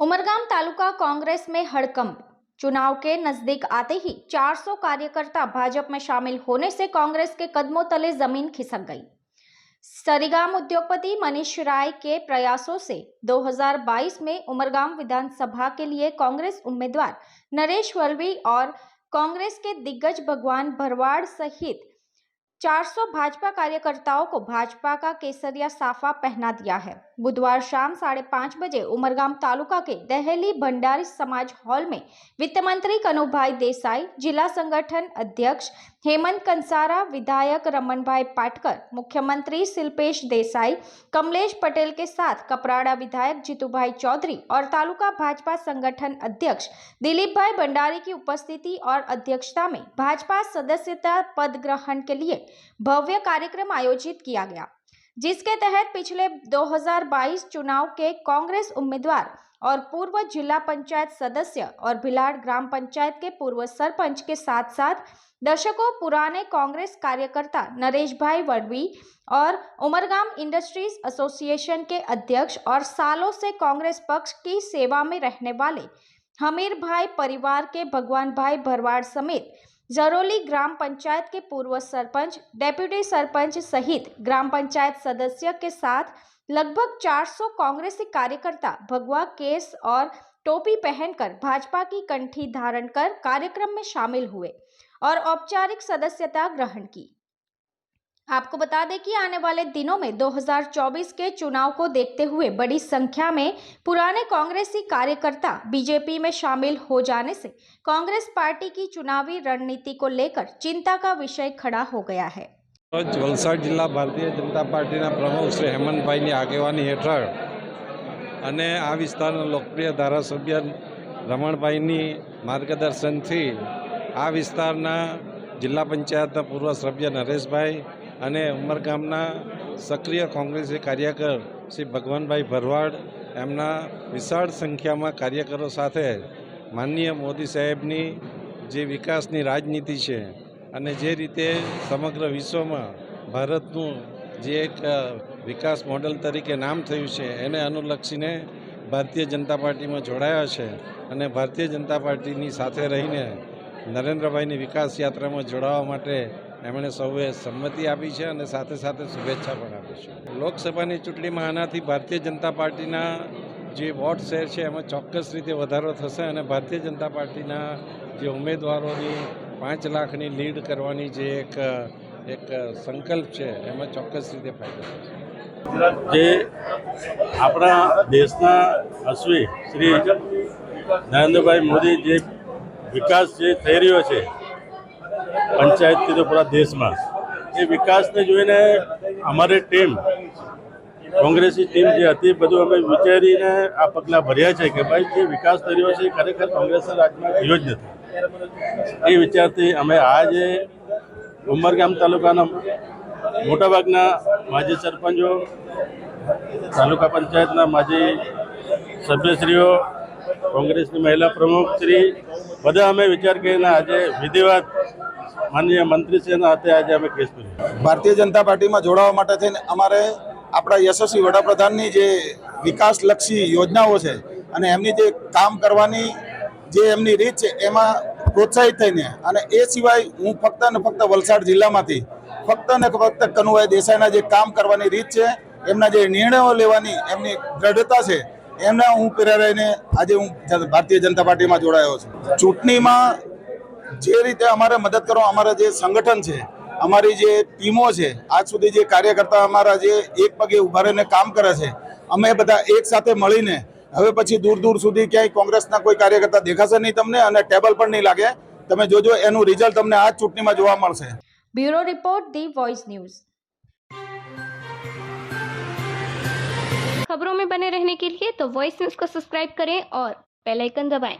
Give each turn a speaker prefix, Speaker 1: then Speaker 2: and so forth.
Speaker 1: उमरगाम तालुका कांग्रेस में हड़कंप। चुनाव के नजदीक आते ही 400 कार्यकर्ता भाजपा में शामिल होने से कांग्रेस के कदमों तले जमीन खिसक गई। सरीगाम उद्योगपति मनीष राय के प्रयासों से 2022 में उमरगाम विधानसभा के लिए कांग्रेस उम्मीदवार नरेश वल्वी और कांग्रेस के दिग्गज भगवान भरवाड़ सहित 400 भाजपा कार्यकर्ताओं को भाजपा का केसरिया साफा पहना दिया है। बुधवार शाम 5:30 बजे उमरगाम तालुका के दहेली भंडारी समाज हॉल में वित्त मंत्री कनुभाई देसाई, जिला संगठन अध्यक्ष हेमंत कंसारा, विधायक रमनभाई पाटकर, मुख्यमंत्री शिल्पेश देसाई, कमलेश पटेल के साथ कपराड़ा विधायक जीतूभाई चौधरी और तालुका भाजपा संगठन अध्यक्ष दिलीपभाई भंडारी की उपस्थिति और अध्यक्षता में भाजपा सदस्यता पद ग्रहण के लिए भव्य कार्यक्रम आयोजित किया गया, जिसके तहत पिछले 2022 चुनाव के कांग्रेस उम्मीदवार और पूर्व जिला पंचायत सदस्य और भिलाड़ ग्राम पंचायत के पूर्व सरपंच के साथ साथ दशकों पुराने कांग्रेस कार्यकर्ता नरेश भाई वड़वी और उमरगाम इंडस्ट्रीज एसोसिएशन के अध्यक्ष और सालों से कांग्रेस पक्ष की सेवा में रहने वाले हमीर भाई परिवार के भगवान भाई भरवाड़ समेत जरोली ग्राम पंचायत के पूर्व सरपंच, डेप्यूटी सरपंच सहित ग्राम पंचायत सदस्य के साथ लगभग 400 कांग्रेसी कार्यकर्ता भगवा केस और टोपी पहनकर भाजपा की कंठी धारण कर कार्यक्रम में शामिल हुए और औपचारिक सदस्यता ग्रहण की। आपको बता दें कि आने वाले दिनों में 2024 के चुनाव को देखते हुए बड़ी संख्या में पुराने कांग्रेसी कार्यकर्ता बीजेपी में शामिल हो जाने से कांग्रेस पार्टी की चुनावी रणनीति को लेकर चिंता का विषय खड़ा हो गया है।
Speaker 2: वलसाड जिला भारतीय जनता पार्टी प्रमुख श्री हेमंतभाई आगेवानी हेठळ अने आ विस्तारना लोकप्रिय धारासभ्य रमणभाई मार्गदर्शन थी आ विस्तारना जिला पंचायत पूर्व सभ्य नरेशभाई અને ઉમરગામના સક્રિય કોંગ્રેસી કાર્યકર શ્રી ભગવાનભાઈ ભરવાડ એમના વિશાળ સંખ્યામાં કાર્યકરો સાથે માનનીય મોદી સાહેબની જે વિકાસની રાજનીતિ છે અને જે રીતે સમગ્ર વિશ્વમાં ભારતનું જે એક વિકાસ મોડલ તરીકે નામ થયું છે એને અનુલક્ષીને ભારતીય જનતા પાર્ટીમાં જોડાયા છે અને ભારતીય જનતા પાર્ટીની સાથે રહીને નરેન્દ્રભાઈની વિકાસ યાત્રામાં જોડાવા માટે એમણે સૌએ સંમતિ આપી છે અને સાથે સાથે શુભેચ્છા પણ આપી છે। લોકસભાની ચૂંટણીમાં આનાથી ભારતીય જનતા પાર્ટીના જે વોટ શેર છે એમાં ચોક્કસ રીતે વધારો થશે અને ભારતીય જનતા પાર્ટીના જે ઉમેદવારોની 5 લાખની લીડ કરવાની જે એક સંકલ્પ છે એમાં ચોક્કસ રીતે ફાયદો થશે।
Speaker 3: જે આપણા દેશના અશ્વી શ્રી નરેન્દ્રભાઈ મોદી જે વિકાસ જે થઈ રહ્યો છે पंचायत तो पूरा देश में ये विकास ने जोईने अमारी टीम कांग्रेसी टीम जे हती बधुं अमे विचारीने आ पगला भर्या छे के भाई जे विकास थई रह्यो छे खरेखर कांग्रेसना राज्यमां थयो ज नथी। ए विचारथी अमे आज उमरगाम तालुकाना मोटाभागना माजी सरपंचो, तालुका पंचायतना माजी सभ्यश्रीओ, कांग्रेसनी महिला प्रमुख श्री बधा अमे विचार करीने आज विधिवत माननीय मंत्री श्री आज अमे केस कर्यो।
Speaker 4: भारतीय जनता पार्टी में जोड़वा माटे थईने अमारे आपणा यशस्वी वडाप्रधाननी जे विकासलक्षी योजनाओं छे अने एमनी जे काम करवानी जे एमनी रीत छे एमां प्रोत्साहित थईने अने ए सिवाय हूँ फक्त ने फक्त वलसाड जिल्लामांथी फक्त ने फक्त कनुभाई देसाईना जे काम करवानी रीत छे एमना जे निर्णयो लेवानी एमनी दृढ़ता छे एमने हूँ प्रेराईने आज हूँ भारतीय जनता पार्टी में जोड़ायो छुं। चूंटणीमां जे रीते अमारे मदद करो अमारा जे संगठन है अमारी जे टीमों है आज सुधी जे कार्यकर्ता अमारा जे एक पगे उभा रहीने काम करे छे अमे बधा एक साथे मळीने हवे पछी दूर दूर सुधी क्यांय कांग्रेसना कोई कार्यकर्ता देखाशे नहीं तमने अने टेबल पर नहीं लागे। तमे जोजो एनु रिजल्ट तमने आज चूंटणीमां जोवा मळशे।
Speaker 1: Bureau report the voice news. खबरों में बने रहने के लिए तो वॉइस न्यूज को सब्सक्राइब करें और बेल आइकन दबाएं।